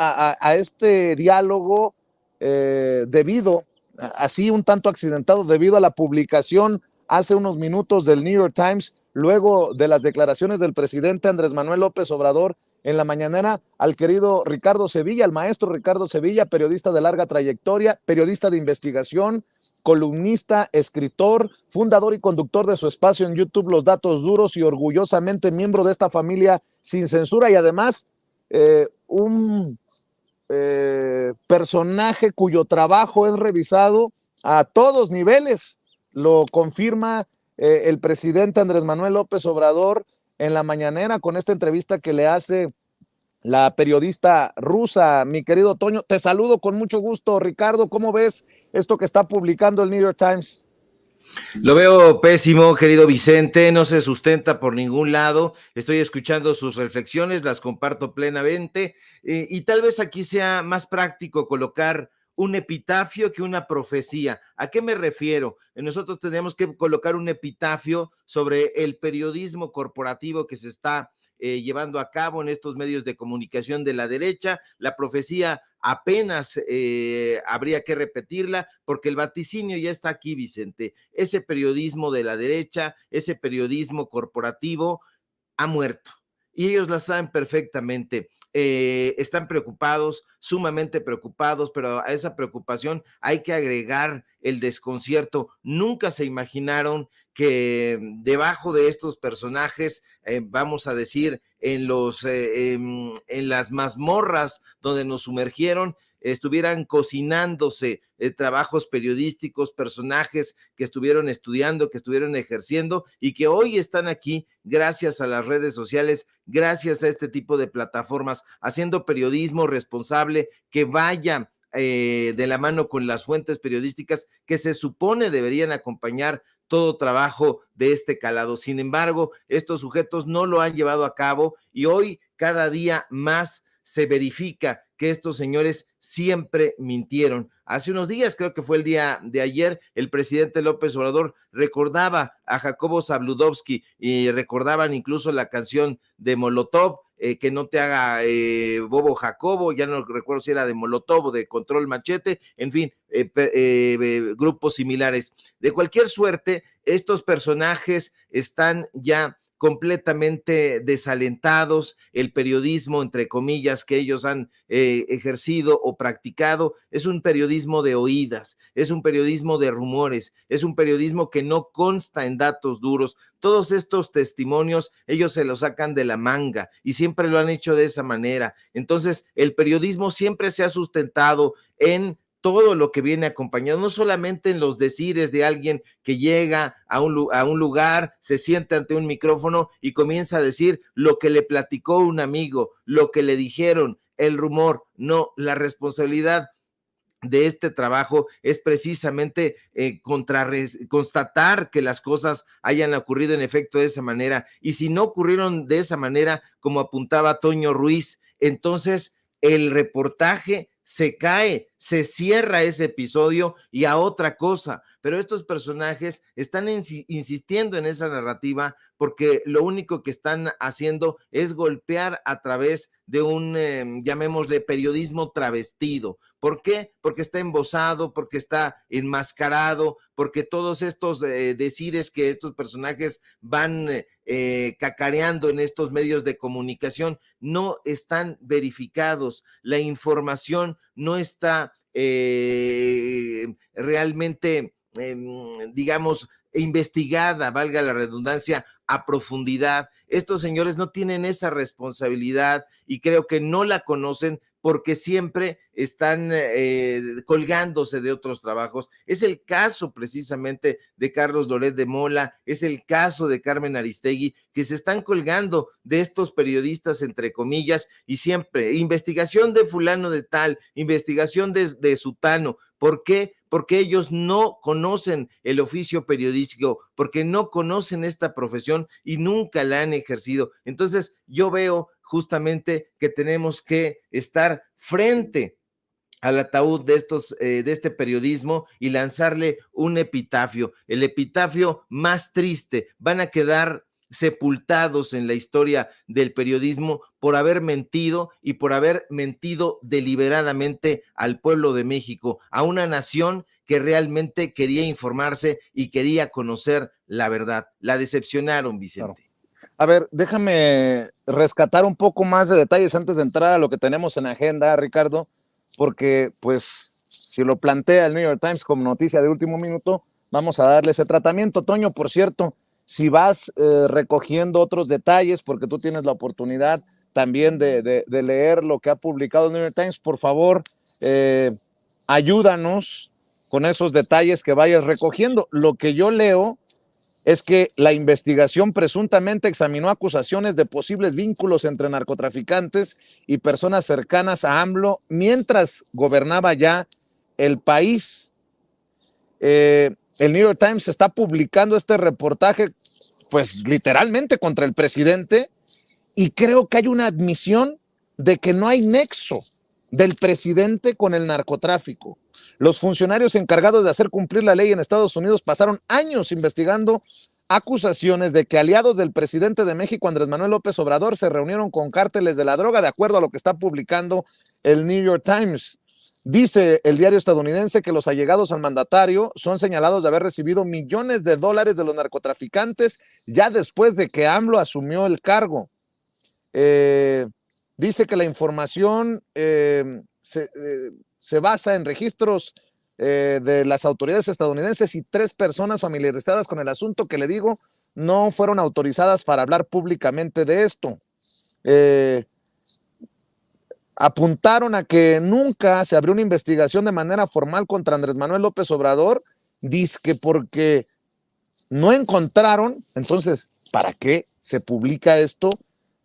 a este diálogo debido, así un tanto accidentado, debido a la publicación hace unos minutos del New York Times, luego de las declaraciones del presidente Andrés Manuel López Obrador en la mañanera, al querido Ricardo Sevilla, al maestro Ricardo Sevilla, periodista de larga trayectoria, periodista de investigación, columnista, escritor, fundador y conductor de su espacio en YouTube Los Datos Duros y orgullosamente miembro de esta familia sin censura y además un personaje cuyo trabajo es revisado a todos niveles. Lo confirma el presidente Andrés Manuel López Obrador en la mañanera con esta entrevista que le hace la periodista rusa. Mi querido Toño, te saludo con mucho gusto. Ricardo, ¿cómo ves esto que está publicando el New York Times? Lo veo pésimo, querido Vicente, no se sustenta por ningún lado. Estoy escuchando sus reflexiones, las comparto plenamente, y tal vez aquí sea más práctico colocar un epitafio que una profecía. ¿A qué me refiero? Nosotros tenemos que colocar un epitafio sobre el periodismo corporativo que se está llevando a cabo en estos medios de comunicación de la derecha. La profecía apenas habría que repetirla porque el vaticinio ya está aquí, Vicente. Ese periodismo de la derecha, ese periodismo corporativo ha muerto y ellos la saben perfectamente. Están preocupados, sumamente preocupados, pero a esa preocupación hay que agregar el desconcierto. Nunca se imaginaron que debajo de estos personajes, vamos a decir, en las mazmorras donde nos sumergieron, estuvieran cocinándose trabajos periodísticos, personajes que estuvieron estudiando, que estuvieron ejerciendo y que hoy están aquí gracias a las redes sociales, gracias a este tipo de plataformas, haciendo periodismo responsable que vaya de la mano con las fuentes periodísticas que se supone deberían acompañar todo trabajo de este calado. Sin embargo, estos sujetos no lo han llevado a cabo y hoy cada día más se verifica que estos señores siempre mintieron. Hace unos días, creo que fue el día de ayer, el presidente López Obrador recordaba a Jacobo Zabludovsky y recordaban incluso la canción de Molotov, que no te haga bobo Jacobo, ya no recuerdo si era de Molotov o de Control Machete, en fin, grupos similares. De cualquier suerte, estos personajes están ya completamente desalentados. El periodismo, entre comillas, que ellos han ejercido o practicado, es un periodismo de oídas, es un periodismo de rumores, es un periodismo que no consta en datos duros. Todos estos testimonios, ellos se los sacan de la manga y siempre lo han hecho de esa manera. Entonces, el periodismo siempre se ha sustentado en todo lo que viene acompañado, no solamente en los decires de alguien que llega a un lugar, se sienta ante un micrófono y comienza a decir lo que le platicó un amigo, lo que le dijeron, el rumor. No, la responsabilidad de este trabajo es precisamente constatar que las cosas hayan ocurrido en efecto de esa manera, y si no ocurrieron de esa manera, como apuntaba Toño Ruiz, entonces el reportaje se cae, se cierra ese episodio y a otra cosa. Pero estos personajes están insistiendo en esa narrativa porque lo único que están haciendo es golpear a través de un, llamémosle, periodismo travestido. ¿Por qué? Porque está embosado, porque está enmascarado, porque todos estos decires que estos personajes van cacareando en estos medios de comunicación no están verificados. La información no está realmente, digamos, investigada, valga la redundancia, a profundidad. Estos señores no tienen esa responsabilidad y creo que no la conocen porque siempre están colgándose de otros trabajos. Es el caso precisamente de Carlos Loret de Mola, es el caso de Carmen Aristegui, que se están colgando de estos periodistas, entre comillas, y siempre, investigación de fulano de tal, investigación de sutano. ¿Por qué? Porque ellos no conocen el oficio periodístico, porque no conocen esta profesión y nunca la han ejercido. Entonces, yo veo justamente que tenemos que estar frente al ataúd de este periodismo y lanzarle un epitafio, el epitafio más triste. Van a quedar sepultados en la historia del periodismo por haber mentido y por haber mentido deliberadamente al pueblo de México, a una nación que realmente quería informarse y quería conocer la verdad. La decepcionaron, Vicente. Claro. A ver, déjame rescatar un poco más de detalles antes de entrar a lo que tenemos en agenda, Ricardo, porque pues si lo plantea el New York Times como noticia de último minuto, vamos a darle ese tratamiento. Toño, por cierto, si vas recogiendo otros detalles, porque tú tienes la oportunidad también de leer lo que ha publicado el New York Times, por favor, ayúdanos con esos detalles que vayas recogiendo. Lo que yo leo es que la investigación presuntamente examinó acusaciones de posibles vínculos entre narcotraficantes y personas cercanas a AMLO mientras gobernaba ya el país. El New York Times está publicando este reportaje, pues literalmente contra el presidente, y creo que hay una admisión de que no hay nexo del presidente con el narcotráfico. Los funcionarios encargados de hacer cumplir la ley en Estados Unidos pasaron años investigando acusaciones de que aliados del presidente de México, Andrés Manuel López Obrador, se reunieron con cárteles de la droga, de acuerdo a lo que está publicando el New York Times. Dice el diario estadounidense que los allegados al mandatario son señalados de haber recibido millones de dólares de los narcotraficantes ya después de que AMLO asumió el cargo. Dice que la información se basa en registros de las autoridades estadounidenses y 3 personas familiarizadas con el asunto que, le digo, no fueron autorizadas para hablar públicamente de esto. Apuntaron a que nunca se abrió una investigación de manera formal contra Andrés Manuel López Obrador, dizque porque no encontraron, entonces, ¿para qué se publica esto?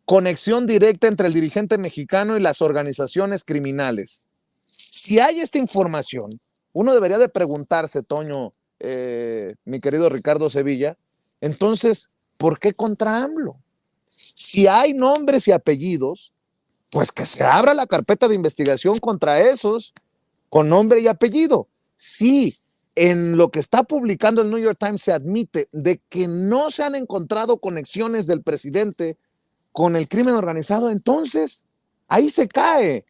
Conexión directa entre el dirigente mexicano y las organizaciones criminales. Si hay esta información, uno debería de preguntarse, Toño, mi querido Ricardo Sevilla, entonces, ¿por qué contra AMLO? Si hay nombres y apellidos, pues que se abra la carpeta de investigación contra esos con nombre y apellido. Si en lo que está publicando el New York Times se admite de que no se han encontrado conexiones del presidente con el crimen organizado, entonces ahí se cae.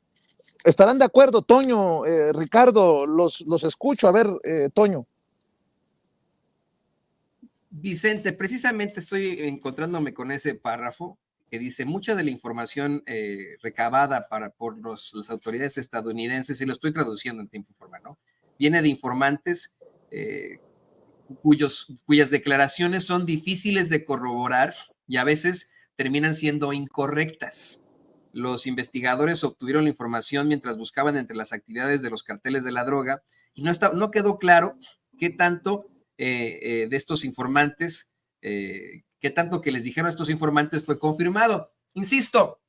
¿Estarán de acuerdo, Toño, Ricardo? Los escucho. A ver, Toño. Vicente, precisamente estoy encontrándome con ese párrafo que dice: mucha de la información recabada por las autoridades estadounidenses, y lo estoy traduciendo en tiempo formal, ¿no?, viene de informantes cuyas declaraciones son difíciles de corroborar y a veces terminan siendo incorrectas. Los investigadores obtuvieron la información mientras buscaban entre las actividades de los carteles de la droga y no quedó claro qué tanto de estos informantes, qué tanto que les dijeron a estos informantes fue confirmado. Insisto,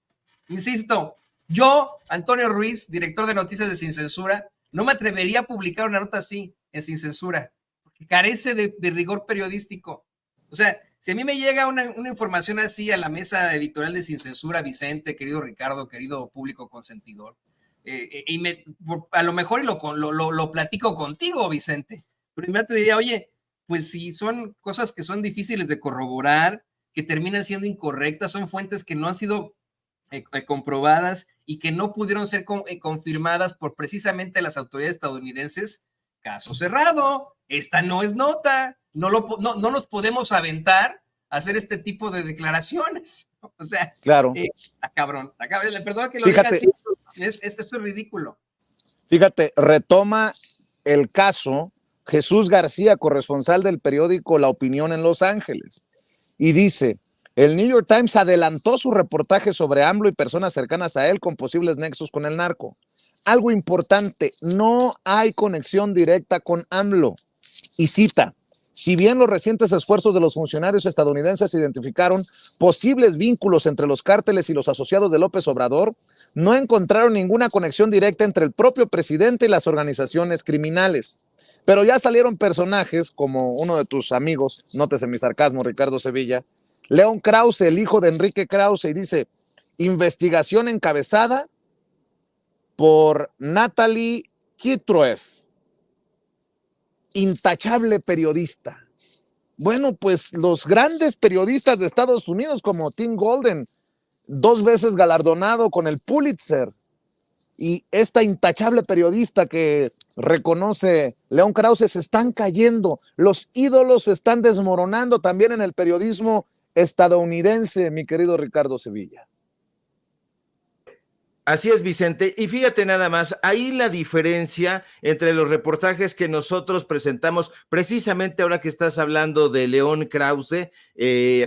yo, Antonio Ruiz, director de Noticias de Sin Censura, no me atrevería a publicar una nota así en Sin Censura, porque carece de rigor periodístico. O sea, si a mí me llega una información así a la mesa editorial de Sin Censura, Vicente, querido Ricardo, querido público consentidor, a lo mejor lo platico contigo, Vicente, pero inmediatamente te diría: oye, pues si son cosas que son difíciles de corroborar, que terminan siendo incorrectas, son fuentes que no han sido comprobadas y que no pudieron ser confirmadas por precisamente las autoridades estadounidenses, caso cerrado. Esta no es nota, no nos podemos aventar a hacer este tipo de declaraciones. O sea, claro. Está cabrón. Perdón que lo diga así, esto es ridículo. Fíjate, retoma el caso Jesús García, corresponsal del periódico La Opinión en Los Ángeles, y dice: el New York Times adelantó su reportaje sobre AMLO y personas cercanas a él con posibles nexos con el narco. Algo importante, no hay conexión directa con AMLO. Y cita: si bien los recientes esfuerzos de los funcionarios estadounidenses identificaron posibles vínculos entre los cárteles y los asociados de López Obrador, no encontraron ninguna conexión directa entre el propio presidente y las organizaciones criminales. Pero ya salieron personajes como uno de tus amigos, nótese mi sarcasmo, Ricardo Sevilla, León Krause, el hijo de Enrique Krause, y dice: investigación encabezada por Natalie Kitroev, intachable periodista. Bueno, pues los grandes periodistas de Estados Unidos como Tim Golden, 2 veces galardonado con el Pulitzer, y esta intachable periodista que reconoce León Krause, se están cayendo. Los ídolos se están desmoronando también en el periodismo estadounidense, mi querido Ricardo Sevilla. Así es, Vicente. Y fíjate nada más, ahí la diferencia entre los reportajes que nosotros presentamos, precisamente ahora que estás hablando de León Krause,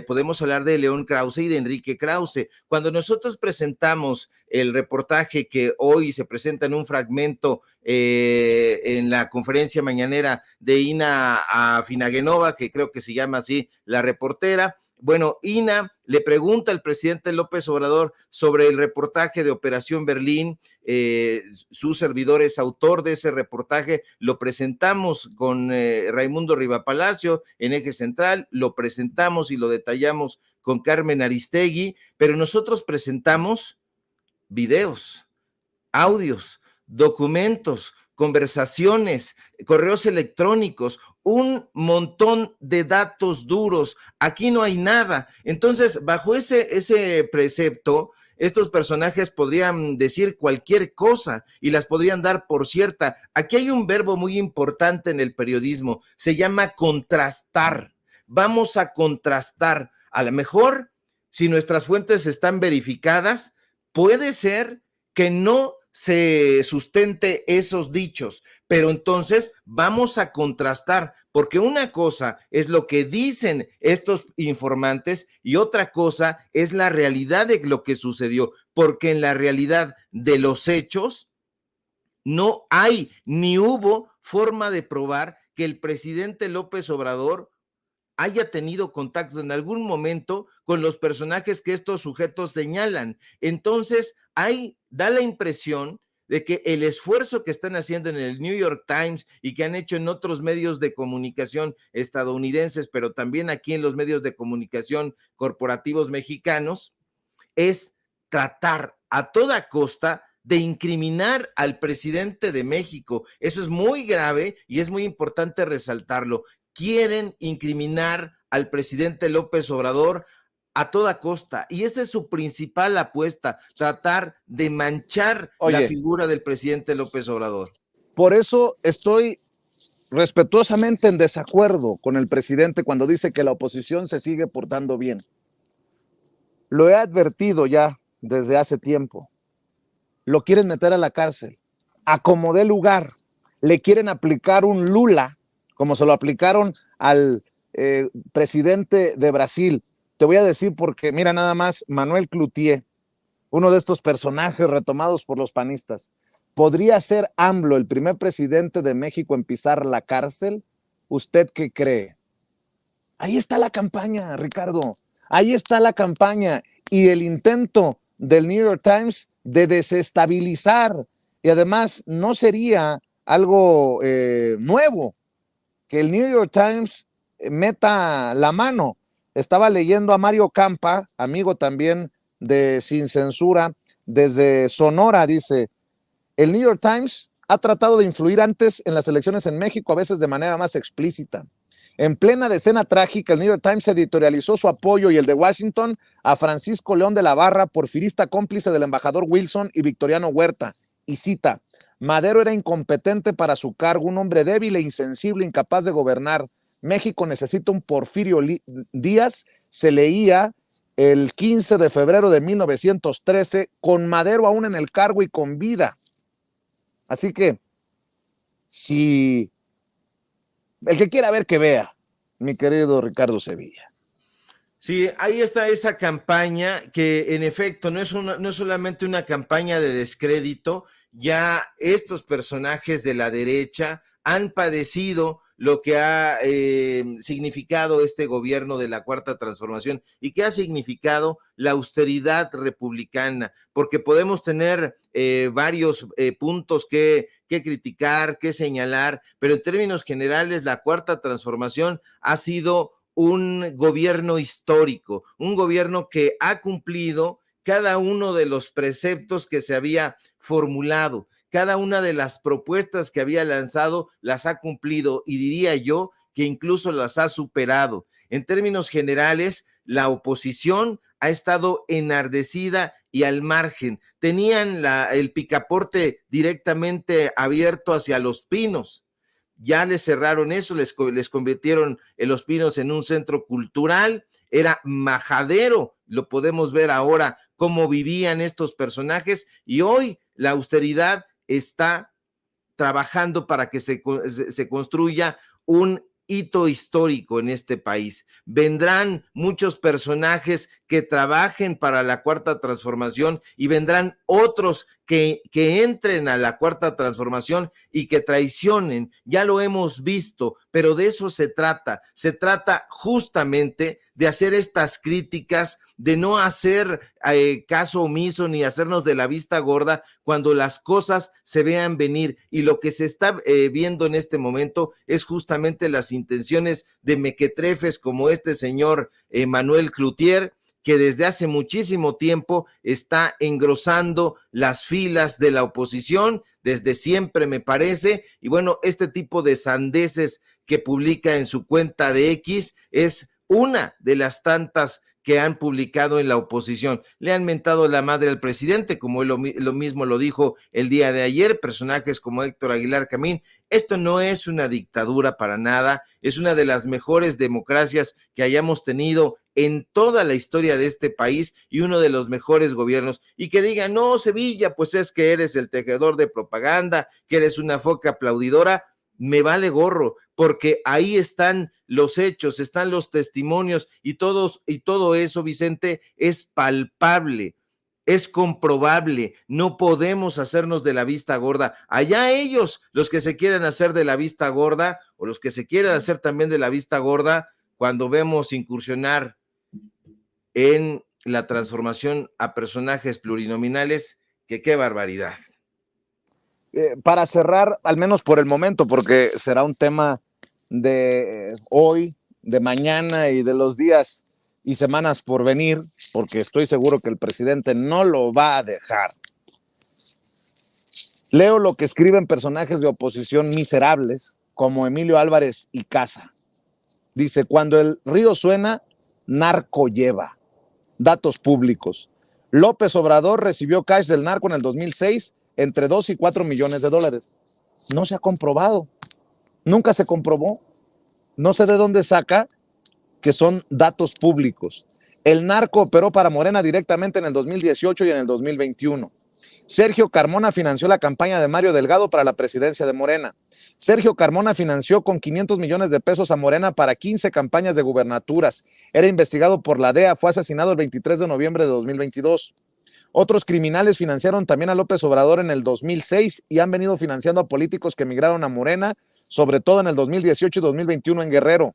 podemos hablar de León Krause y de Enrique Krause. Cuando nosotros presentamos el reportaje que hoy se presenta en un fragmento en la conferencia mañanera de Ina Finagenova, que creo que se llama así, la reportera, bueno, Ina le pregunta al presidente López Obrador sobre el reportaje de Operación Berlín. Su servidor es autor de ese reportaje, lo presentamos con Raimundo Rivapalacio en Eje Central, lo presentamos y lo detallamos con Carmen Aristegui, pero nosotros presentamos videos, audios, documentos, conversaciones, correos electrónicos, un montón de datos duros. Aquí no hay nada. Entonces, bajo ese precepto, estos personajes podrían decir cualquier cosa y las podrían dar por cierta. Aquí hay un verbo muy importante en el periodismo, se llama contrastar. Vamos a contrastar. A lo mejor, si nuestras fuentes están verificadas, puede ser que no se sustente esos dichos, pero entonces vamos a contrastar, porque una cosa es lo que dicen estos informantes y otra cosa es la realidad de lo que sucedió, porque en la realidad de los hechos no hay ni hubo forma de probar que el presidente López Obrador haya tenido contacto en algún momento con los personajes que estos sujetos señalan. Entonces, da la impresión de que el esfuerzo que están haciendo en el New York Times y que han hecho en otros medios de comunicación estadounidenses, pero también aquí en los medios de comunicación corporativos mexicanos, es tratar a toda costa de incriminar al presidente de México. Eso es muy grave y es muy importante resaltarlo. Quieren incriminar al presidente López Obrador a toda costa, y esa es su principal apuesta, tratar de manchar la figura del presidente López Obrador. Por eso estoy respetuosamente en desacuerdo con el presidente cuando dice que la oposición se sigue portando bien. Lo he advertido ya desde hace tiempo. Lo quieren meter a la cárcel, a como dé lugar. Le quieren aplicar un Lula, como se lo aplicaron al presidente de Brasil. Te voy a decir porque, mira nada más, Manuel Cloutier, uno de estos personajes retomados por los panistas, ¿podría ser AMLO el primer presidente de México en pisar la cárcel? ¿Usted qué cree? Ahí está la campaña, Ricardo. Ahí está la campaña y el intento del New York Times de desestabilizar. Y además no sería algo nuevo que el New York Times meta la mano. Estaba leyendo a Mario Campa, amigo también de Sin Censura, desde Sonora, dice, el New York Times ha tratado de influir antes en las elecciones en México, a veces de manera más explícita. En plena decena trágica, el New York Times editorializó su apoyo y el de Washington a Francisco León de la Barra, porfirista cómplice del embajador Wilson y Victoriano Huerta. Y cita, Madero era incompetente para su cargo, un hombre débil e insensible, incapaz de gobernar. México necesita un Porfirio Díaz, se leía el 15 de febrero de 1913, con Madero aún en el cargo y con vida. Así que, si el que quiera ver, que vea, mi querido Ricardo Sevilla. Sí, ahí está esa campaña que en efecto no es solamente una campaña de descrédito, ya estos personajes de la derecha han padecido lo que ha significado este gobierno de la Cuarta Transformación y que ha significado la austeridad republicana, porque podemos tener varios puntos que criticar, que señalar, pero en términos generales la Cuarta Transformación ha sido un gobierno histórico, un gobierno que ha cumplido cada uno de los preceptos que se había formulado. Cada una de las propuestas que había lanzado las ha cumplido, y diría yo que incluso las ha superado. En términos generales, la oposición ha estado enardecida y al margen. Tenían el picaporte directamente abierto hacia Los Pinos. Ya les cerraron eso, les convirtieron en Los Pinos en un centro cultural, era majadero, lo podemos ver ahora cómo vivían estos personajes, y hoy la austeridad está trabajando para que se construya un hito histórico en este país. Vendrán muchos personajes que trabajen para la Cuarta Transformación y vendrán otros que entren a la Cuarta Transformación y que traicionen. Ya lo hemos visto, pero de eso se trata. Se trata justamente de hacer estas críticas, de no hacer caso omiso ni hacernos de la vista gorda cuando las cosas se vean venir. Y lo que se está viendo en este momento es justamente las intenciones de mequetrefes como este señor Manuel Cloutier, que desde hace muchísimo tiempo está engrosando las filas de la oposición, desde siempre me parece, y bueno, este tipo de sandeces que publica en su cuenta de X es una de las tantas que han publicado en la oposición. Le han mentado la madre al presidente, como él lo mismo lo dijo el día de ayer, personajes como Héctor Aguilar Camín. Esto no es una dictadura para nada, es una de las mejores democracias que hayamos tenido en toda la historia de este país y uno de los mejores gobiernos. Y que digan, no, Sevilla, pues es que eres el tejedor de propaganda, que eres una foca aplaudidora. Me vale gorro, porque ahí están los hechos, están los testimonios y todo eso, Vicente, es palpable, es comprobable. No podemos hacernos de la vista gorda. Allá ellos, los que se quieren hacer de la vista gorda o los que se quieren hacer también de la vista gorda, cuando vemos incursionar en la transformación a personajes plurinominales, que qué barbaridad. Para cerrar, al menos por el momento, porque será un tema de hoy, de mañana y de los días y semanas por venir, porque estoy seguro que el presidente no lo va a dejar. Leo lo que escriben personajes de oposición miserables, como Emilio Álvarez y Casa. Dice, cuando el río suena, narco lleva. Datos públicos. López Obrador recibió cash del narco en el 2006 entre 2 y 4 millones de dólares. No se ha comprobado. Nunca se comprobó. No sé de dónde saca, que son datos públicos. El narco operó para Morena directamente en el 2018 y en el 2021. Sergio Carmona financió la campaña de Mario Delgado para la presidencia de Morena. Sergio Carmona financió con 500 millones de pesos a Morena para 15 campañas de gubernaturas. Era investigado por la DEA, fue asesinado el 23 de noviembre de 2022. Otros criminales financiaron también a López Obrador en el 2006 y han venido financiando a políticos que emigraron a Morena, sobre todo en el 2018 y 2021 en Guerrero.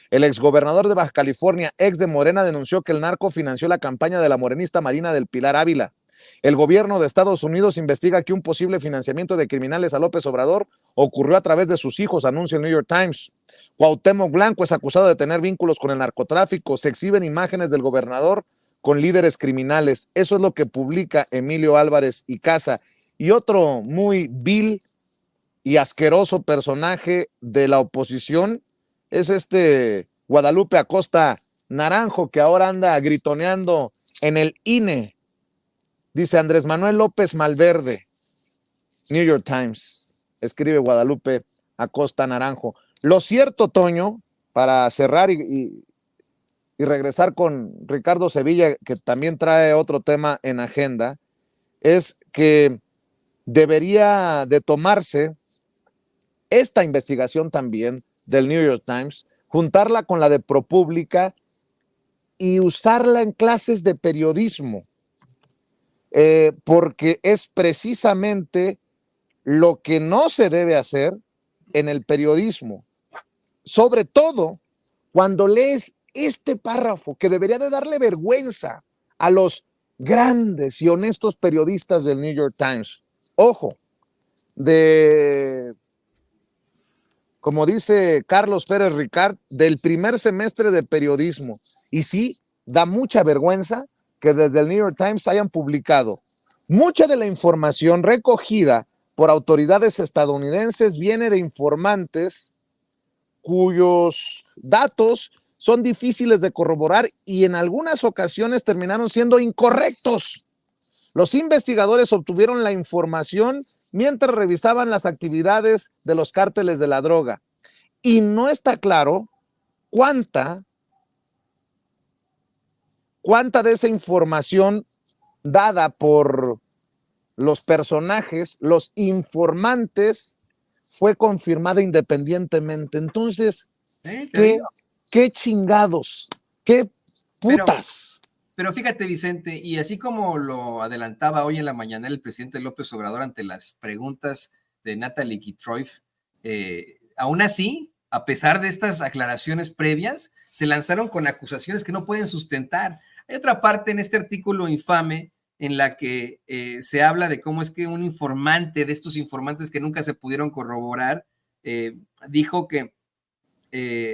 El exgobernador de Baja California, ex de Morena, denunció que el narco financió la campaña de la morenista Marina del Pilar Ávila. El gobierno de Estados Unidos investiga que un posible financiamiento de criminales a López Obrador ocurrió a través de sus hijos, anuncia el New York Times. Cuauhtémoc Blanco es acusado de tener vínculos con el narcotráfico. Se exhiben imágenes del gobernador con líderes criminales. Eso es lo que publica Emilio Álvarez y Casa. Y otro muy vil y asqueroso personaje de la oposición es este Guadalupe Acosta Naranjo, que ahora anda gritoneando en el INE. Dice Andrés Manuel López Malverde. New York Times. Escribe Guadalupe Acosta Naranjo. Lo cierto, Toño, para cerrar y regresar con Ricardo Sevilla, que también trae otro tema en agenda, es que debería de tomarse esta investigación también del New York Times, juntarla con la de ProPublica y usarla en clases de periodismo, porque es precisamente lo que no se debe hacer en el periodismo, sobre todo cuando lees este párrafo que debería de darle vergüenza a los grandes y honestos periodistas del New York Times. Ojo, como dice Carlos Pérez Ricard, del primer semestre de periodismo. Y sí, da mucha vergüenza que desde el New York Times hayan publicado mucha de la información recogida por autoridades estadounidenses, viene de informantes cuyos datos son difíciles de corroborar y en algunas ocasiones terminaron siendo incorrectos. Los investigadores obtuvieron la información mientras revisaban las actividades de los cárteles de la droga y no está claro cuánta de esa información dada por los personajes, los informantes, fue confirmada independientemente. Entonces, ¿qué chingados? ¿Qué putas? Pero fíjate, Vicente, y así como lo adelantaba hoy en la mañana el presidente López Obrador ante las preguntas de Natalie Gitroif, aún así, a pesar de estas aclaraciones previas, se lanzaron con acusaciones que no pueden sustentar. Hay otra parte en este artículo infame en la que se habla de cómo es que un informante de estos informantes que nunca se pudieron corroborar dijo que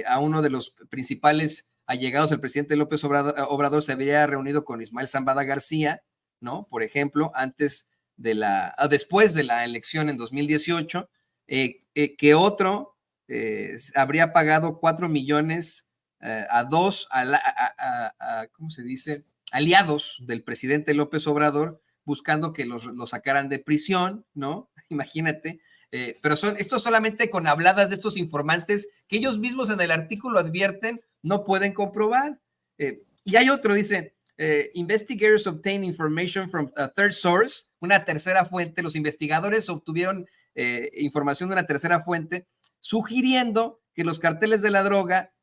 a uno de los principales allegados del presidente López Obrador se había reunido con Ismael Zambada García, ¿no? Por ejemplo, después de la elección en 2018, que otro habría pagado 4 millones a dos, ¿cómo se dice? Aliados del presidente López Obrador, buscando que los sacaran de prisión, ¿no? Imagínate. Pero esto solamente con habladas de estos informantes que ellos mismos en el artículo advierten no pueden comprobar. Y hay otro, dice, investigators obtain information from a third source, una tercera fuente. Los investigadores obtuvieron información de una tercera fuente, sugiriendo que los carteles de la droga,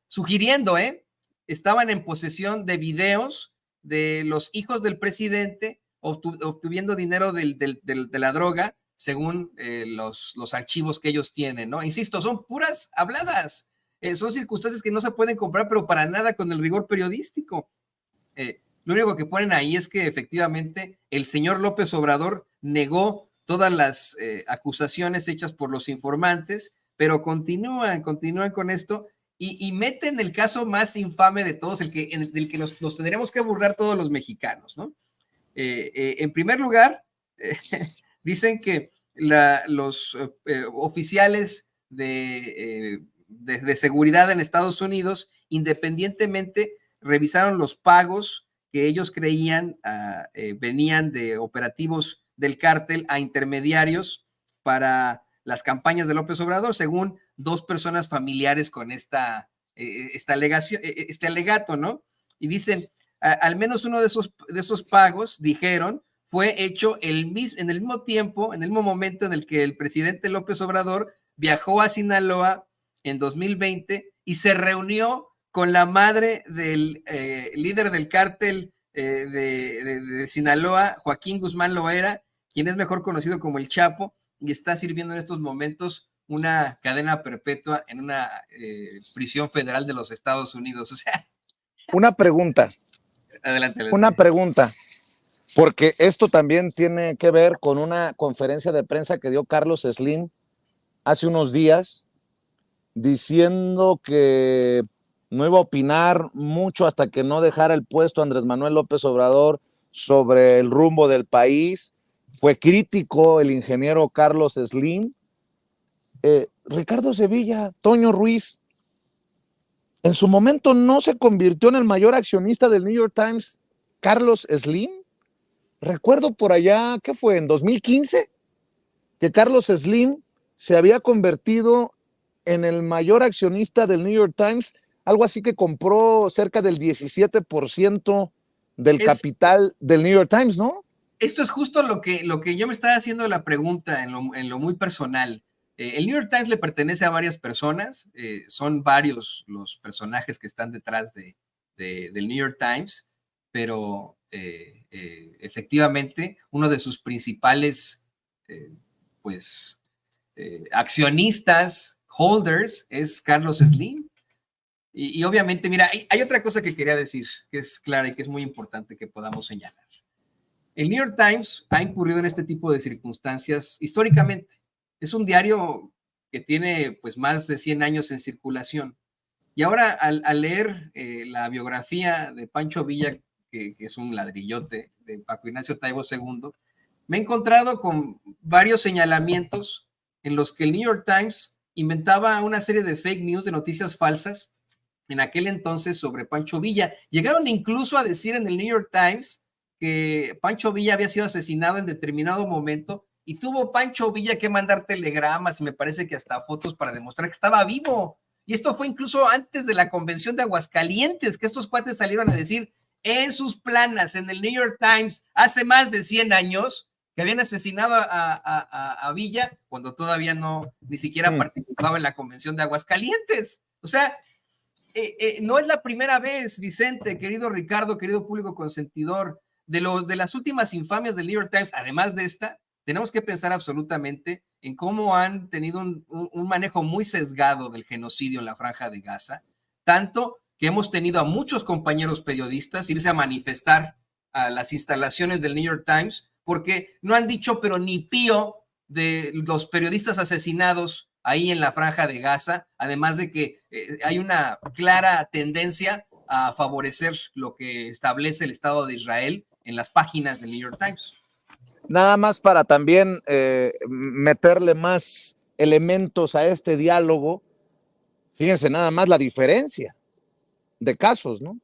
estaban en posesión de videos de los hijos del presidente obtuviendo dinero de la droga, según los archivos que ellos tienen, ¿no? Insisto, son puras habladas, son circunstancias que no se pueden comprar, pero para nada con el rigor periodístico. Lo único que ponen ahí es que efectivamente el señor López Obrador negó todas las acusaciones hechas por los informantes, pero continúan con esto y meten el caso más infame de todos, del que nos tendremos que burlar todos los mexicanos, ¿no? En primer lugar, dicen que los oficiales de seguridad en Estados Unidos independientemente revisaron los pagos que ellos creían venían de operativos del cártel a intermediarios para las campañas de López Obrador, según dos personas familiares con esta alegación, este alegato, ¿no? Y dicen, al menos uno de esos pagos, dijeron, fue hecho en el mismo tiempo, en el mismo momento en el que el presidente López Obrador viajó a Sinaloa en 2020 y se reunió con la madre del líder del cártel de Sinaloa, Joaquín Guzmán Loera, quien es mejor conocido como el Chapo, y está sirviendo en estos momentos una cadena perpetua en una prisión federal de los Estados Unidos. O sea, una pregunta. Adelante. Una pregunta, porque esto también tiene que ver con una conferencia de prensa que dio Carlos Slim hace unos días, diciendo que no iba a opinar mucho hasta que no dejara el puesto Andrés Manuel López Obrador sobre el rumbo del país. Fue crítico el ingeniero Carlos Slim. Ricardo Sevilla, Toño Ruiz, en su momento no se convirtió en el mayor accionista del New York Times, Carlos Slim. Recuerdo por allá, ¿qué fue? En 2015, que Carlos Slim se había convertido en el mayor accionista del New York Times, algo así que compró cerca del 17% del capital del New York Times, ¿no? Esto es justo lo que yo me estaba haciendo la pregunta en lo muy personal. El New York Times le pertenece a varias personas, son varios los personajes que están detrás del New York Times, pero efectivamente uno de sus principales accionistas, holders, es Carlos Slim. Y obviamente, mira, hay otra cosa que quería decir, que es clara y que es muy importante que podamos señalar. El New York Times ha incurrido en este tipo de circunstancias históricamente. Es un diario que tiene pues más de 100 años en circulación. Y ahora al leer la biografía de Pancho Villa, que es un ladrillote de Paco Ignacio Taibo II, me he encontrado con varios señalamientos en los que el New York Times inventaba una serie de fake news, de noticias falsas, en aquel entonces sobre Pancho Villa. Llegaron incluso a decir en el New York Times que Pancho Villa había sido asesinado en determinado momento y tuvo Pancho Villa que mandar telegramas y me parece que hasta fotos para demostrar que estaba vivo. Y esto fue incluso antes de la convención de Aguascalientes, que estos cuates salieron a decir en sus planas en el New York Times hace más de 100 años que habían asesinado a Villa cuando todavía no, ni siquiera participaba en la convención de Aguascalientes. O sea, no es la primera vez, Vicente, querido Ricardo, querido público consentidor, de las últimas infamias del New York Times, además de esta, tenemos que pensar absolutamente en cómo han tenido un manejo muy sesgado del genocidio en la Franja de Gaza, tanto que hemos tenido a muchos compañeros periodistas irse a manifestar a las instalaciones del New York Times, porque no han dicho pero ni pío de los periodistas asesinados ahí en la Franja de Gaza, además de que hay una clara tendencia a favorecer lo que establece el Estado de Israel en las páginas del New York Times. Nada más para también meterle más elementos a este diálogo, fíjense nada más la diferencia de casos, ¿no?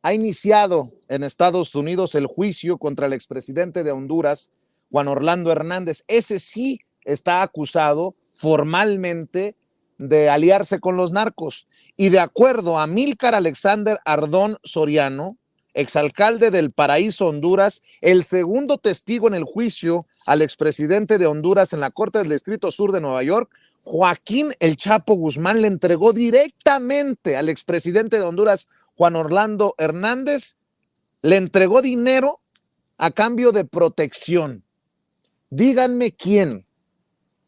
Ha iniciado en Estados Unidos el juicio contra el expresidente de Honduras, Juan Orlando Hernández. Ese sí está acusado formalmente de aliarse con los narcos. Y de acuerdo a Amílcar Alexander Ardón Soriano, exalcalde del Paraíso, Honduras, el segundo testigo en el juicio al expresidente de Honduras en la Corte del Distrito Sur de Nueva York, Joaquín El Chapo Guzmán le entregó directamente al expresidente de Honduras, Juan Orlando Hernández, le entregó dinero a cambio de protección. Díganme quién,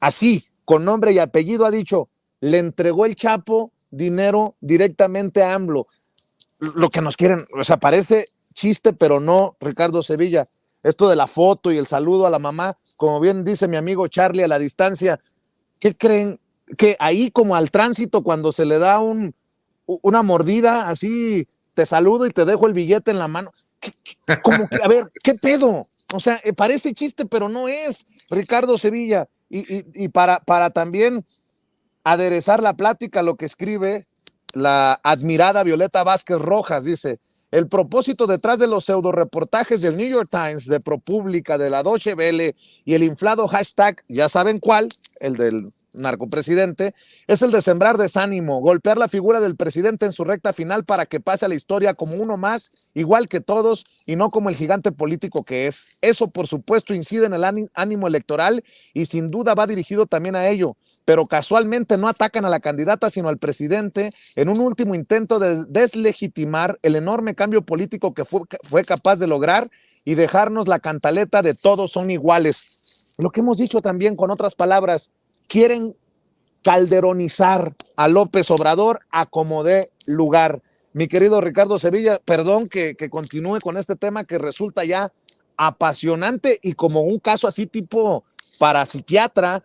así, con nombre y apellido, ha dicho, le entregó el Chapo dinero directamente a AMLO. Lo que nos quieren, o sea, parece chiste, pero no, Ricardo Sevilla. Esto de la foto y el saludo a la mamá, como bien dice mi amigo Charlie a la distancia, ¿qué creen? Que ahí como al tránsito cuando se le da una mordida, así te saludo y te dejo el billete en la mano. Como que, a ver, ¿qué pedo? O sea, parece chiste, pero no es, Ricardo Sevilla. Y para también aderezar la plática, lo que escribe la admirada Violeta Vázquez Rojas, dice, el propósito detrás de los pseudo reportajes del New York Times, de ProPublica, de la Deutsche Welle y el inflado hashtag, ya saben cuál, el del narcopresidente, es el de sembrar desánimo, golpear la figura del presidente en su recta final para que pase a la historia como uno más, igual que todos, y no como el gigante político que es. Eso, por supuesto, incide en el ánimo electoral y sin duda va dirigido también a ello, pero casualmente no atacan a la candidata, sino al presidente en un último intento de deslegitimar el enorme cambio político que fue capaz de lograr y dejarnos la cantaleta de todos son iguales. Lo que hemos dicho también con otras palabras, quieren calderonizar a López Obrador a como dé lugar. Mi querido Ricardo Sevilla, perdón que continúe con este tema que resulta ya apasionante y como un caso así tipo parapsiquiatra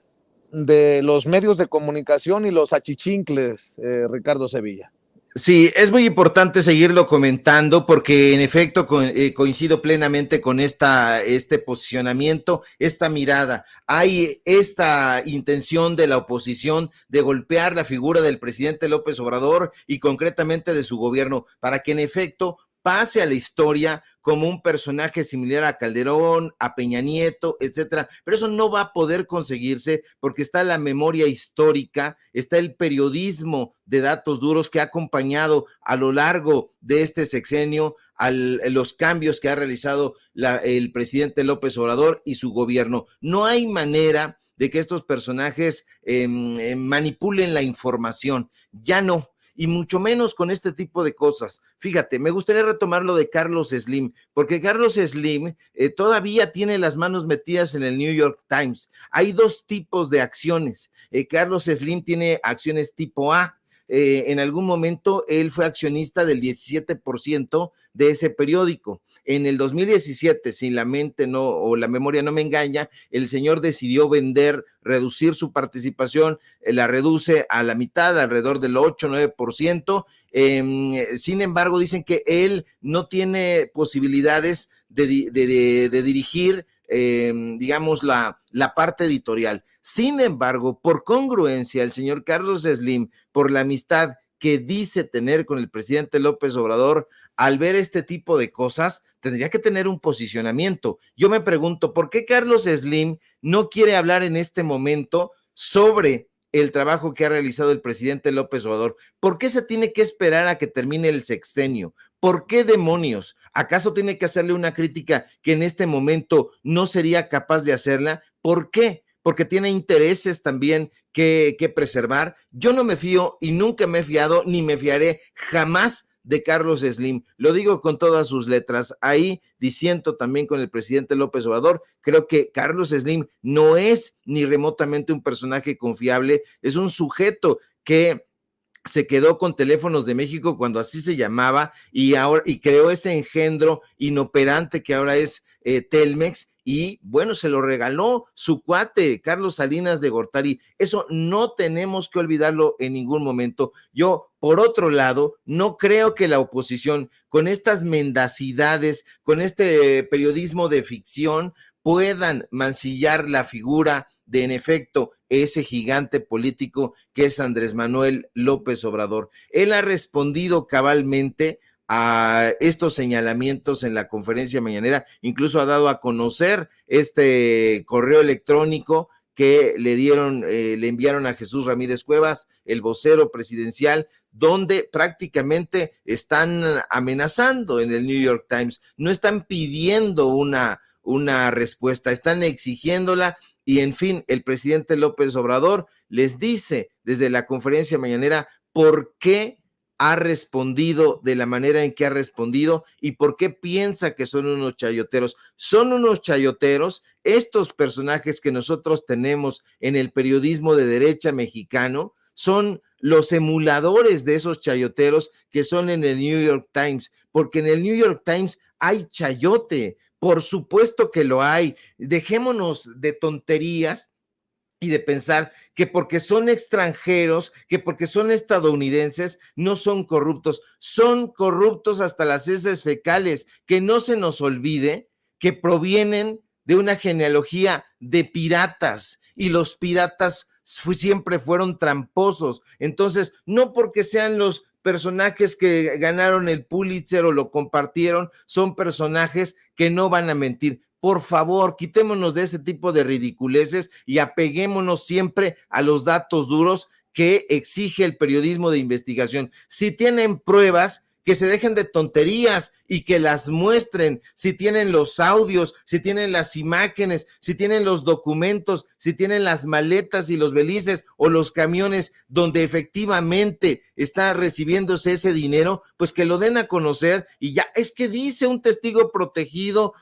de los medios de comunicación y los achichincles, Ricardo Sevilla. Sí, es muy importante seguirlo comentando porque en efecto coincido plenamente con este posicionamiento, esta mirada. Hay esta intención de la oposición de golpear la figura del presidente López Obrador y concretamente de su gobierno para que en efecto pase a la historia como un personaje similar a Calderón, a Peña Nieto, etcétera, pero eso no va a poder conseguirse porque está la memoria histórica, está el periodismo de datos duros que ha acompañado a lo largo de este sexenio los cambios que ha realizado el presidente López Obrador y su gobierno. No hay manera de que estos personajes manipulen la información, ya no. Y mucho menos con este tipo de cosas. Fíjate, me gustaría retomar lo de Carlos Slim, porque Carlos Slim todavía tiene las manos metidas en el New York Times. Hay dos tipos de acciones. Carlos Slim tiene acciones tipo A. En algún momento él fue accionista del 17% de ese periódico. En el 2017, si la mente no o la memoria no me engaña, el señor decidió reducir su participación, la reduce a la mitad, alrededor del 8-9%. Sin embargo, dicen que él no tiene posibilidades de dirigir digamos, la parte editorial. Sin embargo, por congruencia, el señor Carlos Slim, por la amistad que dice tener con el presidente López Obrador, al ver este tipo de cosas, tendría que tener un posicionamiento. Yo me pregunto, ¿por qué Carlos Slim no quiere hablar en este momento sobre el trabajo que ha realizado el presidente López Obrador? ¿Por qué se tiene que esperar a que termine el sexenio? ¿Por qué demonios? ¿Acaso tiene que hacerle una crítica que en este momento no sería capaz de hacerla? ¿Por qué? Porque tiene intereses también que preservar. Yo no me fío y nunca me he fiado ni me fiaré jamás de Carlos Slim. Lo digo con todas sus letras. Ahí disiento también con el presidente López Obrador. Creo que Carlos Slim no es ni remotamente un personaje confiable. Es un sujeto que se quedó con Teléfonos de México cuando así se llamaba y ahora creó ese engendro inoperante que ahora es Telmex. Y bueno, se lo regaló su cuate, Carlos Salinas de Gortari. Eso no tenemos que olvidarlo en ningún momento. Yo, por otro lado, no creo que la oposición, con estas mendacidades, con este periodismo de ficción, puedan mancillar la figura de, en efecto, ese gigante político que es Andrés Manuel López Obrador. Él ha respondido cabalmente a estos señalamientos en la conferencia mañanera, incluso ha dado a conocer este correo electrónico que le enviaron a Jesús Ramírez Cuevas, el vocero presidencial, donde prácticamente están amenazando en el New York Times, no están pidiendo una respuesta, están exigiéndola. Y en fin, el presidente López Obrador les dice desde la conferencia mañanera por qué ha respondido de la manera en que ha respondido y por qué piensa que son unos chayoteros. Son unos chayoteros estos personajes que nosotros tenemos en el periodismo de derecha mexicano, son los emuladores de esos chayoteros que son en el New York Times, porque en el New York Times hay chayote, por supuesto que lo hay. Dejémonos de tonterías y de pensar que porque son extranjeros, que porque son estadounidenses, no son corruptos. Son corruptos hasta las heces fecales. Que no se nos olvide que provienen de una genealogía de piratas, y los piratas siempre fueron tramposos. Entonces, no porque sean los personajes que ganaron el Pulitzer o lo compartieron, son personajes que no van a mentir. Por favor, quitémonos de ese tipo de ridiculeces y apeguémonos siempre a los datos duros que exige el periodismo de investigación. Si tienen pruebas, que se dejen de tonterías y que las muestren. Si tienen los audios, si tienen las imágenes, si tienen los documentos, si tienen las maletas y los belices o los camiones donde efectivamente está recibiéndose ese dinero, pues que lo den a conocer. Y ya, es que dice un testigo protegido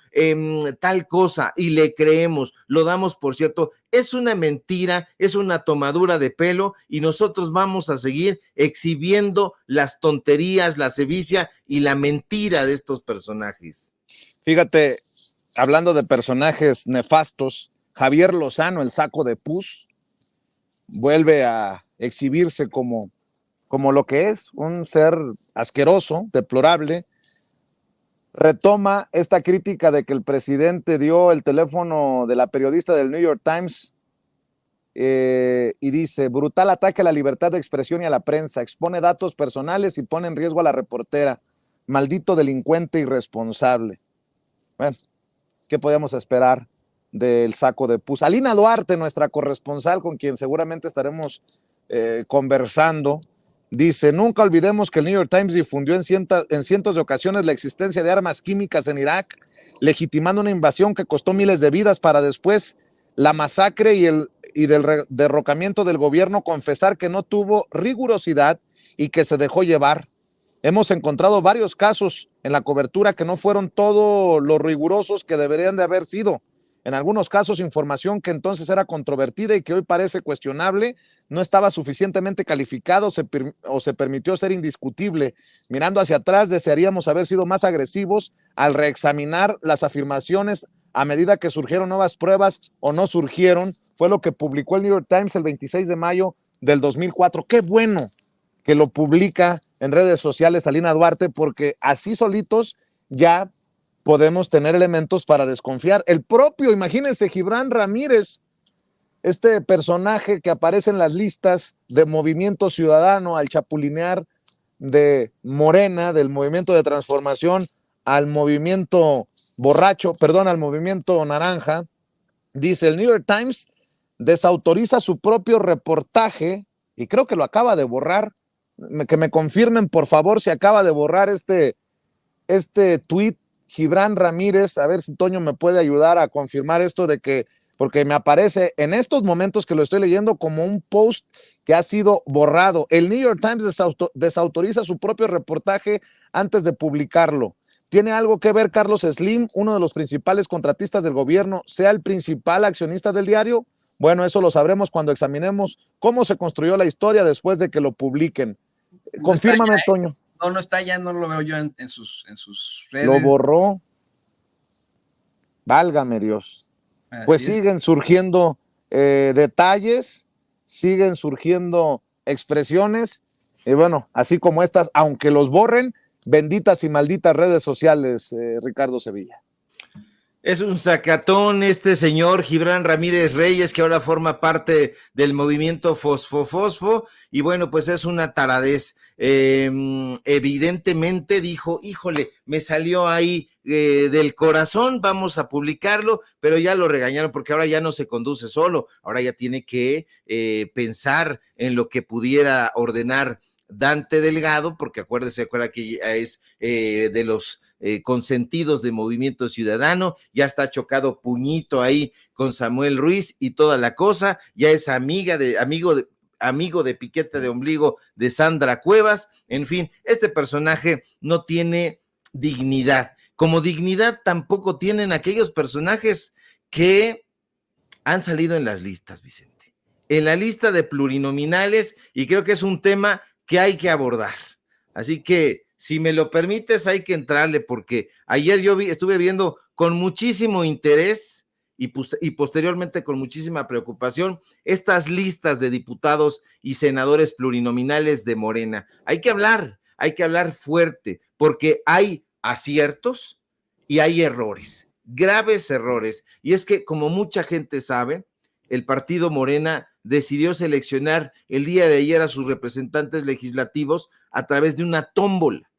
tal cosa y le creemos, lo damos por cierto. Es una mentira, es una tomadura de pelo y nosotros vamos a seguir exhibiendo las tonterías, la sevicia y la mentira de estos personajes. Fíjate, hablando de personajes nefastos, Javier Lozano, el saco de pus, vuelve a exhibirse como lo que es, un ser asqueroso, deplorable. Retoma esta crítica de que el presidente dio el teléfono de la periodista del New York Times y dice: brutal ataque a la libertad de expresión y a la prensa, expone datos personales y pone en riesgo a la reportera, maldito delincuente irresponsable. Bueno, ¿qué podíamos esperar del saco de pus? Alina Duarte, nuestra corresponsal, con quien seguramente estaremos conversando, dice: nunca olvidemos que el New York Times difundió en cientos de ocasiones la existencia de armas químicas en Irak, legitimando una invasión que costó miles de vidas para después la masacre y del derrocamiento del gobierno confesar que no tuvo rigurosidad y que se dejó llevar. Hemos encontrado varios casos en la cobertura que no fueron todos los rigurosos que deberían de haber sido. En algunos casos, información que entonces era controvertida y que hoy parece cuestionable, no estaba suficientemente calificado o se permitió ser indiscutible. Mirando hacia atrás, desearíamos haber sido más agresivos al reexaminar las afirmaciones a medida que surgieron nuevas pruebas o no surgieron. Fue lo que publicó el New York Times el 26 de mayo del 2004. Qué bueno que lo publica en redes sociales Alina Duarte, porque así solitos ya podemos tener elementos para desconfiar. El propio, imagínense, Gibran Ramírez, este personaje que aparece en las listas de Movimiento Ciudadano al chapulinear de Morena, del Movimiento de Transformación al movimiento borracho, perdón, al movimiento naranja, dice el New York Times desautoriza su propio reportaje y creo que lo acaba de borrar, que me confirmen por favor si acaba de borrar este tweet Gibran Ramírez, a ver si Toño me puede ayudar a confirmar esto de que, porque me aparece en estos momentos que lo estoy leyendo como un post que ha sido borrado. El New York Times desautoriza su propio reportaje antes de publicarlo. ¿Tiene algo que ver Carlos Slim, uno de los principales contratistas del gobierno, sea el principal accionista del diario? Bueno, eso lo sabremos cuando examinemos cómo se construyó la historia después de que lo publiquen. Confírmame, Toño. No está ya, no lo veo yo en sus redes. Lo borró. Válgame Dios. Pues siguen surgiendo detalles, siguen surgiendo expresiones, y bueno, así como estas, aunque los borren, benditas y malditas redes sociales, Ricardo Sevilla. Es un sacatón este señor Gibran Ramírez Reyes, que ahora forma parte del movimiento Fosfo, y bueno, pues es una taradez. Evidentemente dijo, híjole, me salió ahí del corazón, vamos a publicarlo, pero ya lo regañaron porque ahora ya no se conduce solo, ahora ya tiene que pensar en lo que pudiera ordenar Dante Delgado, porque acuérdate que es de los consentidos de Movimiento Ciudadano, ya está chocado puñito ahí con Samuel Ruiz y toda la cosa, ya es amigo de piquete de ombligo de Sandra Cuevas. En fin, este personaje no tiene dignidad, como dignidad tampoco tienen aquellos personajes que han salido en las listas, Vicente, en la lista de plurinominales, y creo que es un tema que hay que abordar, así que si me lo permites, hay que entrarle, porque ayer yo estuve viendo con muchísimo interés y posteriormente con muchísima preocupación estas listas de diputados y senadores plurinominales de Morena. Hay que hablar fuerte, porque hay aciertos y hay errores, graves errores. Y es que, como mucha gente sabe, el partido Morena decidió seleccionar el día de ayer a sus representantes legislativos a través de una tómbola.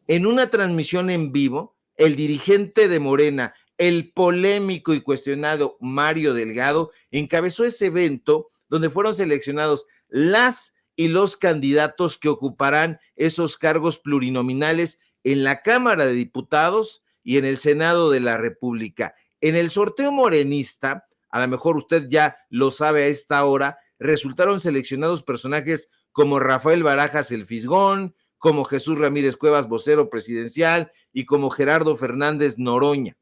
En una transmisión en vivo, el dirigente de Morena, el polémico y cuestionado Mario Delgado, encabezó ese evento donde fueron seleccionados las y los candidatos que ocuparán esos cargos plurinominales en la Cámara de Diputados y en el Senado de la República. En el sorteo morenista, a lo mejor usted ya lo sabe a esta hora, resultaron seleccionados personajes como Rafael Barajas el Fisgón, como Jesús Ramírez Cuevas, vocero presidencial, y como Gerardo Fernández Noroña.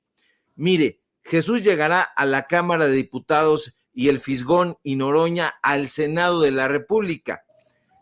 Mire, Jesús llegará a la Cámara de Diputados y el Fisgón y Noroña al Senado de la República.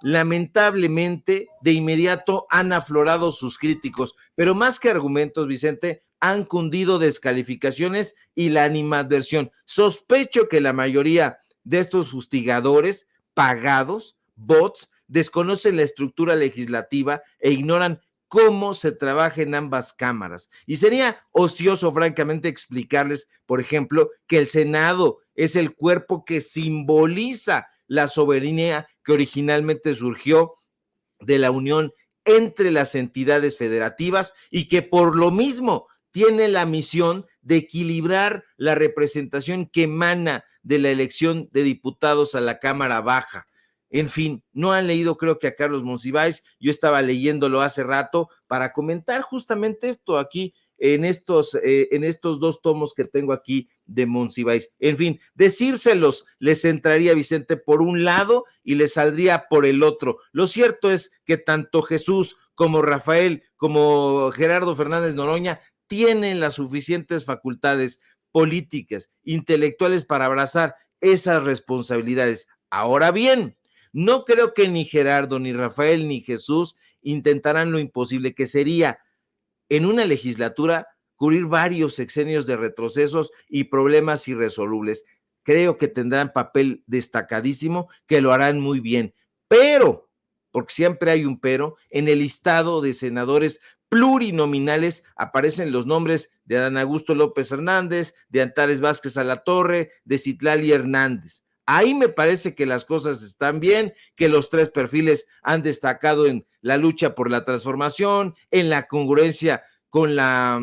Lamentablemente, de inmediato han aflorado sus críticos, pero más que argumentos, Vicente, han cundido descalificaciones y la animadversión. Sospecho que la mayoría de estos fustigadores pagados, bots, desconocen la estructura legislativa e ignoran cómo se trabaja en ambas cámaras. Y sería ocioso, francamente, explicarles, por ejemplo, que el Senado es el cuerpo que simboliza la soberanía que originalmente surgió de la unión entre las entidades federativas y que por lo mismo tiene la misión de equilibrar la representación que emana de la elección de diputados a la Cámara Baja. En fin, no han leído, creo que a Carlos Monsiváis, yo estaba leyéndolo hace rato para comentar justamente esto aquí en estos dos tomos que tengo aquí de Monsiváis. En fin, decírselos les entraría, Vicente, por un lado y les saldría por el otro. Lo cierto es que tanto Jesús como Rafael, como Gerardo Fernández Noroña, tienen las suficientes facultades políticas, intelectuales para abrazar esas responsabilidades. Ahora bien, no creo que ni Gerardo, ni Rafael, ni Jesús intentarán lo imposible, que sería en una legislatura cubrir varios sexenios de retrocesos y problemas irresolubles. Creo que tendrán papel destacadísimo, que lo harán muy bien, pero, porque siempre hay un pero, en el listado de senadores plurinominales aparecen los nombres de Adán Augusto López Hernández, de Antares Vázquez Alatorre, de Citlali Hernández. Ahí me parece que las cosas están bien, que los tres perfiles han destacado en la lucha por la transformación, en la congruencia con la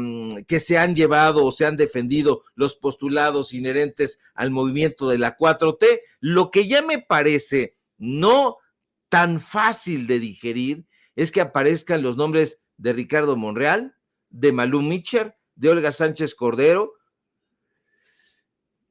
que se han llevado o se han defendido los postulados inherentes al movimiento de la 4T. Lo que ya me parece no tan fácil de digerir es que aparezcan los nombres de Ricardo Monreal, de Malú Mitchell, de Olga Sánchez Cordero,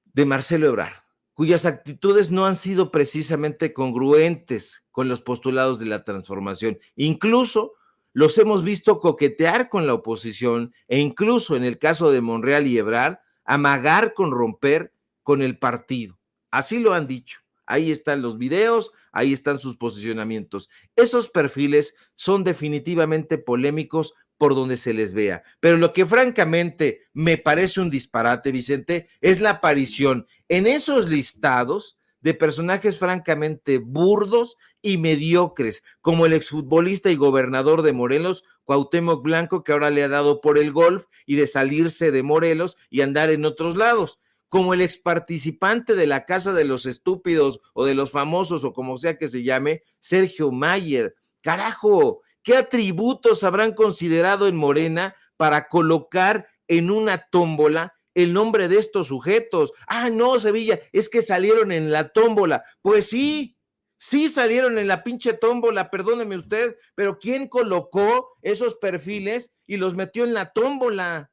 de Marcelo Ebrard, cuyas actitudes no han sido precisamente congruentes con los postulados de la transformación. Incluso los hemos visto coquetear con la oposición e incluso en el caso de Monreal y Ebrard, amagar con romper con el partido. Así lo han dicho. Ahí están los videos, ahí están sus posicionamientos. Esos perfiles son definitivamente polémicos por donde se les vea. Pero lo que francamente me parece un disparate, Vicente, es la aparición en esos listados de personajes francamente burdos y mediocres, como el exfutbolista y gobernador de Morelos, Cuauhtémoc Blanco, que ahora le ha dado por el golf y de salirse de Morelos y andar en otros lados, como el exparticipante de la Casa de los Estúpidos o de los Famosos o como sea que se llame, Sergio Mayer. Carajo, ¿qué atributos habrán considerado en Morena para colocar en una tómbola el nombre de estos sujetos? Ah, no, Sevilla, es que salieron en la tómbola. Pues sí, sí salieron en la pinche tómbola, perdóneme usted, pero ¿quién colocó esos perfiles y los metió en la tómbola?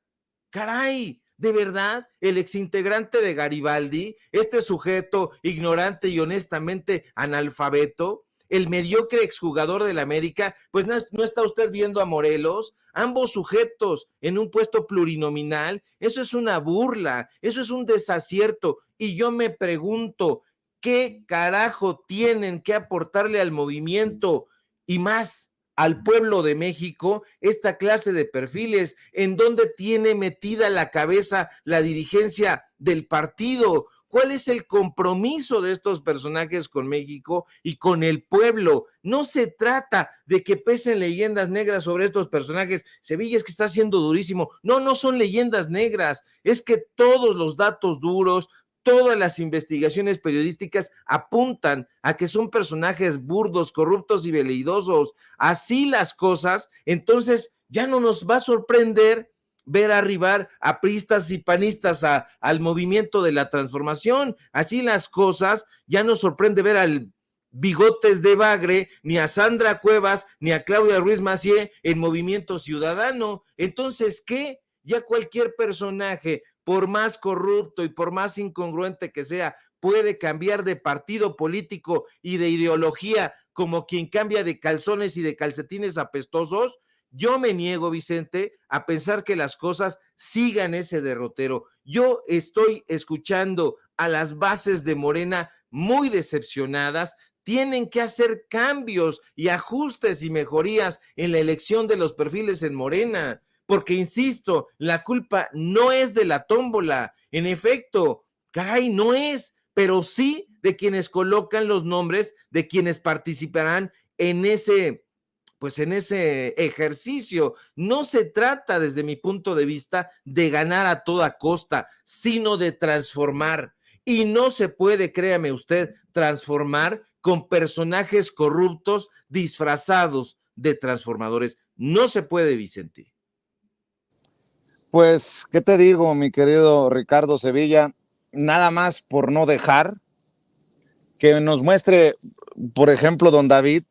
Caray, de verdad, el exintegrante de Garibaldi, este sujeto ignorante y honestamente analfabeto, el mediocre exjugador del América, pues no está usted viendo a Morelos, ambos sujetos en un puesto plurinominal, eso es una burla, eso es un desacierto, y yo me pregunto, ¿qué carajo tienen que aportarle al movimiento y más al pueblo de México esta clase de perfiles? ¿En dónde tiene metida la cabeza la dirigencia del partido? ¿Cuál es el compromiso de estos personajes con México y con el pueblo? No se trata de que pesen leyendas negras sobre estos personajes. Sevilla, es que está siendo durísimo. No, no son leyendas negras. Es que todos los datos duros, todas las investigaciones periodísticas apuntan a que son personajes burdos, corruptos y veleidosos. Así las cosas, entonces ya no nos va a sorprender ver arribar a priistas y panistas al movimiento de la transformación. Así las cosas, ya no sorprende ver al Bigotes de Bagre, ni a Sandra Cuevas, ni a Claudia Ruiz Massieu en Movimiento Ciudadano. Entonces, ¿qué? Ya cualquier personaje, por más corrupto y por más incongruente que sea, puede cambiar de partido político y de ideología como quien cambia de calzones y de calcetines apestosos. Yo me niego, Vicente, a pensar que las cosas sigan ese derrotero. Yo estoy escuchando a las bases de Morena muy decepcionadas. Tienen que hacer cambios y ajustes y mejorías en la elección de los perfiles en Morena, porque, insisto, la culpa no es de la tómbola. En efecto, caray, no es, pero sí de quienes colocan los nombres de quienes participarán en ese ejercicio. No se trata, desde mi punto de vista, de ganar a toda costa, sino de transformar. Y no se puede, créame usted, transformar con personajes corruptos disfrazados de transformadores. No se puede, Vicente. Pues, ¿qué te digo, mi querido Ricardo Sevilla? Nada más por no dejar que nos muestre, por ejemplo, don David,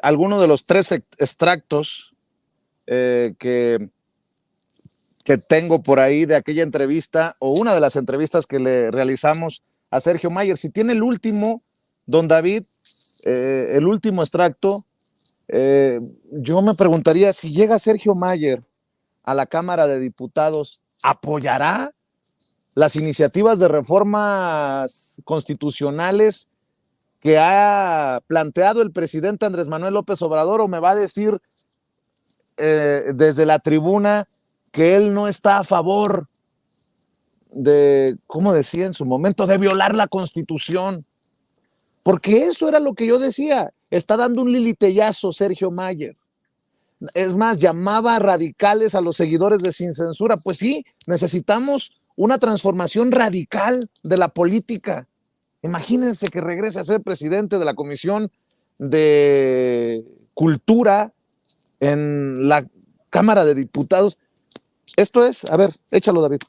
alguno de los 3 extractos que tengo por ahí de aquella entrevista, o una de las entrevistas que le realizamos a Sergio Mayer. Si tiene el último, don David, el último extracto, yo me preguntaría, si llega Sergio Mayer a la Cámara de Diputados, ¿apoyará las iniciativas de reformas constitucionales que ha planteado el presidente Andrés Manuel López Obrador, o me va a decir desde la tribuna que él no está a favor de, como decía en su momento, de violar la Constitución? Porque eso era lo que yo decía. Está dando un lilitellazo Sergio Mayer. Es más, llamaba radicales a los seguidores de Sin Censura. Pues sí, necesitamos una transformación radical de la política. Imagínense que regrese a ser presidente de la Comisión de Cultura en la Cámara de Diputados. Esto es, a ver, échalo, David.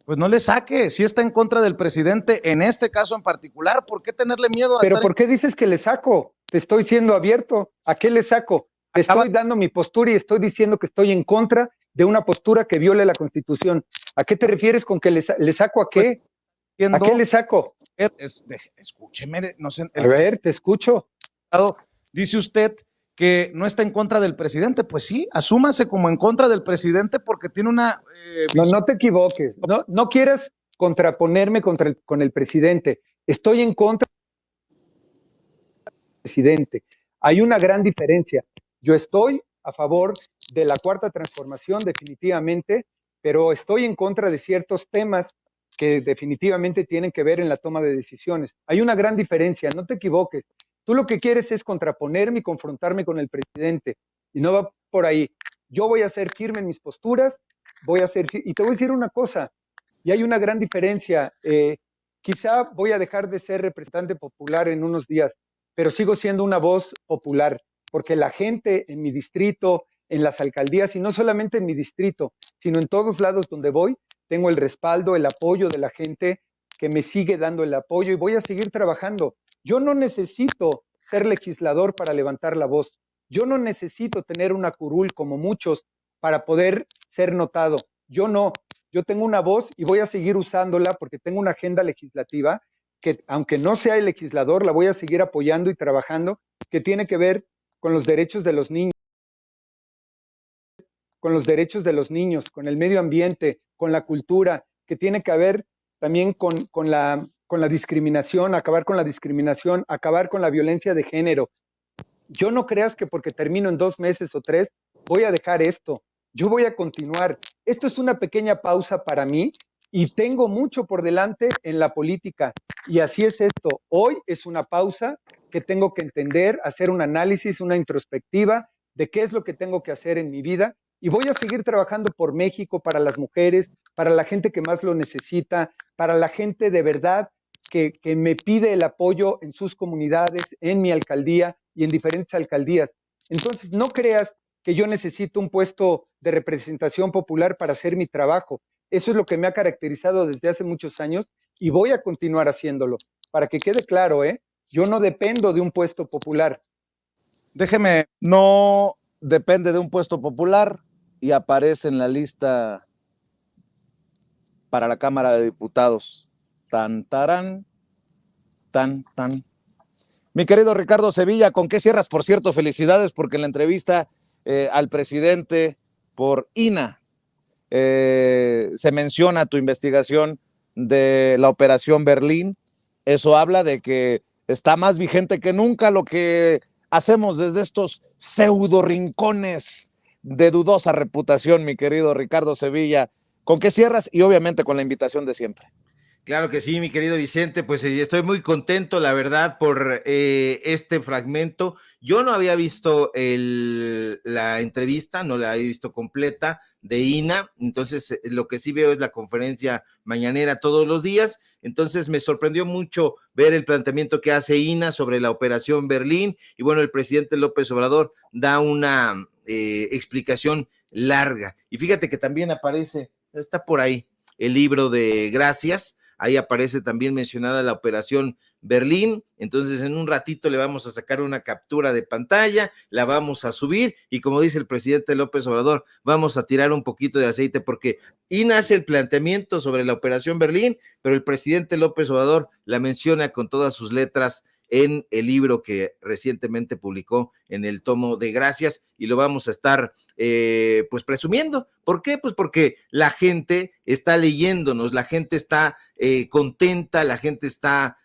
Pues no le saque, si está en contra del presidente, en este caso en particular, ¿por qué tenerle miedo a Pero estar ¿por qué dices que le saco? Te estoy siendo abierto. ¿A qué le saco? Te estoy dando mi postura y estoy diciendo que estoy en contra de una postura que viole la Constitución. ¿A qué te refieres con que le saco a qué? ¿A qué le saco? Escúcheme, no sé. A ver, te escucho. Dice usted que no está en contra del presidente. Pues sí, asúmase como en contra del presidente porque tiene una... No te equivoques. No quieras contraponerme con el presidente. Estoy en contra del presidente. Hay una gran diferencia. Yo estoy a favor de la cuarta transformación, definitivamente, pero estoy en contra de ciertos temas que definitivamente tienen que ver en la toma de decisiones. Hay una gran diferencia, no te equivoques. Tú lo que quieres es contraponerme y confrontarme con el presidente, y no va por ahí. Yo voy a ser firme en mis posturas, y te voy a decir una cosa, y hay una gran diferencia. Quizá voy a dejar de ser representante popular en unos días, pero sigo siendo una voz popular, porque la gente en mi distrito, en las alcaldías, y no solamente en mi distrito, sino en todos lados donde voy, tengo el respaldo, el apoyo de la gente que me sigue dando el apoyo y voy a seguir trabajando. Yo no necesito ser legislador para levantar la voz. Yo no necesito tener una curul como muchos para poder ser notado. Yo no. Yo tengo una voz y voy a seguir usándola porque tengo una agenda legislativa que, aunque no sea el legislador, la voy a seguir apoyando y trabajando, que tiene que ver con los derechos de los niños, con el medio ambiente, con la cultura, que tiene que ver también con la discriminación, acabar con la discriminación, acabar con la violencia de género. Yo no creas que porque termino en 2 meses o 3, voy a dejar esto. Yo voy a continuar. Esto es una pequeña pausa para mí y tengo mucho por delante en la política. Y así es esto. Hoy es una pausa que tengo que entender, hacer un análisis, una introspectiva de qué es lo que tengo que hacer en mi vida. Y voy a seguir trabajando por México, para las mujeres, para la gente que más lo necesita, para la gente de verdad que me pide el apoyo en sus comunidades, en mi alcaldía y en diferentes alcaldías. Entonces, no creas que yo necesito un puesto de representación popular para hacer mi trabajo. Eso es lo que me ha caracterizado desde hace muchos años y voy a continuar haciéndolo. Para que quede claro, yo no dependo de un puesto popular. Déjeme. No depende de un puesto popular y aparece en la lista para la Cámara de Diputados. Tan, tarán, tan, tan. Mi querido Ricardo Sevilla, ¿con qué cierras? Por cierto, felicidades porque en la entrevista al presidente por INAH se menciona tu investigación de la Operación Berlín. Eso habla de que está más vigente que nunca lo que hacemos desde estos pseudo rincones de dudosa reputación, mi querido Ricardo Sevilla. ¿Con qué cierras? Y obviamente con la invitación de siempre. Claro que sí, mi querido Vicente, pues estoy muy contento, la verdad, por este fragmento. Yo no había visto la entrevista, no la había visto completa de INAH, entonces lo que sí veo es la conferencia mañanera todos los días, entonces me sorprendió mucho ver el planteamiento que hace INAH sobre la Operación Berlín, y bueno, el presidente López Obrador da una explicación larga, y fíjate que también aparece, está por ahí, el libro de Gracias. Ahí aparece también mencionada la Operación Berlín, entonces en un ratito le vamos a sacar una captura de pantalla, la vamos a subir y como dice el presidente López Obrador, vamos a tirar un poquito de aceite porque INAH hace el planteamiento sobre la Operación Berlín, pero el presidente López Obrador la menciona con todas sus letras en el libro que recientemente publicó en el tomo de Gracias y lo vamos a estar pues presumiendo. ¿Por qué? Pues porque la gente está leyéndonos, la gente está contenta, la gente está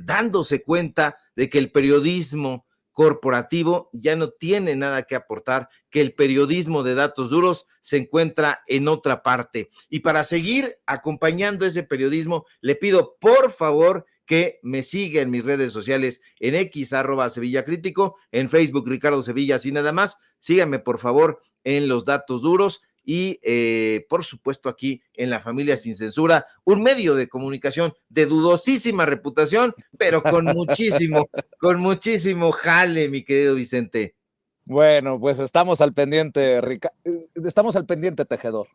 dándose cuenta de que el periodismo corporativo ya no tiene nada que aportar, que el periodismo de datos duros se encuentra en otra parte. Y para seguir acompañando ese periodismo, le pido por favor que me siga en mis redes sociales, en X, @SevillaCrítico, en Facebook, Ricardo Sevilla, así nada más. Síganme, por favor, en Los Datos Duros y, por supuesto, aquí en La Familia Sin Censura, un medio de comunicación de dudosísima reputación, pero con muchísimo jale, mi querido Vicente. Bueno, pues estamos al pendiente, estamos al pendiente, tejedor.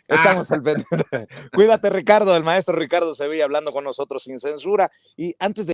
Estamos al pendiente. Cuídate, Ricardo, el maestro Ricardo Sevilla hablando con nosotros sin censura. Y antes de